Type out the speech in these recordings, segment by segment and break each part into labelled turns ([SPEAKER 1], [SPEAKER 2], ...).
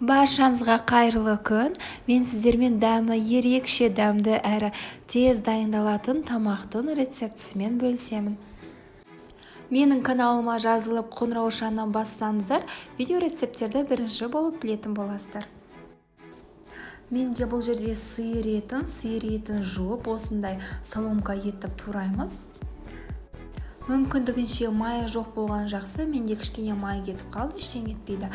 [SPEAKER 1] Баршаңызға қайырлы күн. Мен сіздермен дәмі ерекше дәмді әрі тез дайындалатын тамақтың рецептісімен бөлісемін. Менің каналыма жазылып қоңыраушаны бассаңыздар, видео рецепттерді бірінші болып білетін боласыздар. Менде бұл жерде сиыр етін жуып, осындай соломка етіп тураймыз. Мүмкіндігінше майы жоқ болған жақсы, менде кішкене май кетіп қалды, ештеңе етпейді.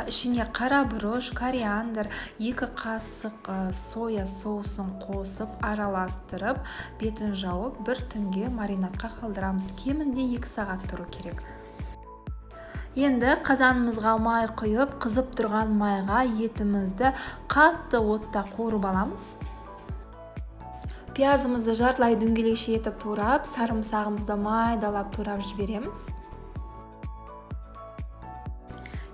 [SPEAKER 1] Ішіне қара бұрыш, кориандр, 2 қасық соя соусын қосып, араластырып, бетін жауып, бір түнге маринадқа қалдырамыз. Кемінде 2 сағат тұру керек. Енді қазанымызға май құйып, қызып тұрған майға етімізді қатты отта қуырып аламыз. Пиязымызды жартылай дөңгелекше етіп турап, сарымсағымызды майдалап турап жібереміз.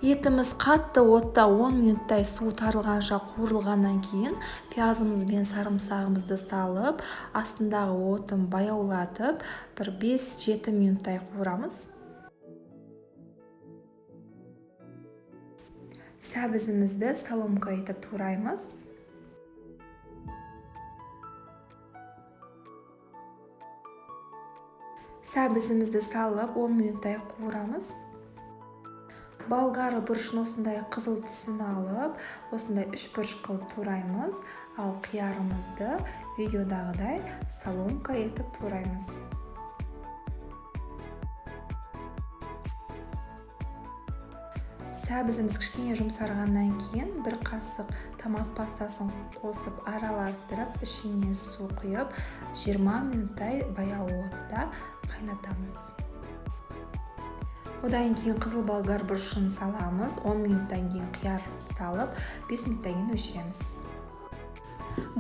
[SPEAKER 1] Етіміз қатты отта 10 минуттай су тарылғанша қуырылғаннан кейін, пиязымыз бен сарымсағымызды салып, астындағы отын баяулатып, бір 5-7 минуттай қуырамыз. Сәбізімізді соломка етіп тураймыз. Сәбізімізді салып 10 минуттай қуырамыз. Болгар бұрышын осындай қызыл түсін алып, осындай 3 бұрыш қылып тураймыз, ал қиярымызды видеодағыдай соломка етіп тураймыз. Сәбізіміз кішкене жұмсарғаннан кейін 1 қасық томат пастасын қосып араластырып, ішіне су құйып, 20 минуттай баяу отта қайнатамыз. Одан кейін қызыл болгар бұрышын саламыз, 10 минуттан кейін қияр салып, 5 минуттан кейін өшіреміз.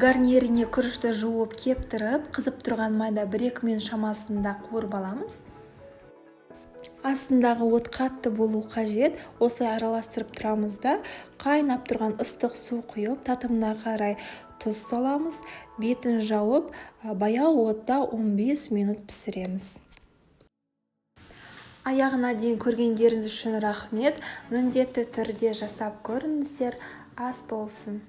[SPEAKER 1] Гарниріне күрішті жуып кептіріп, қызып тұрған майда 1-2 минут шамасында қуырып аламыз. Астындағы от қатты болу қажет. Осылай араластырып тұрамыз да, қайнап тұрған ыстық су құйып, татымына қарай тұз саламыз. Бетін жауып, баяу отта 15 минут пісіреміз. Аяғына дейін көргендеріңіз үшін рахмет. Міндетті түрде жасап көріңіздер. Ас болсын.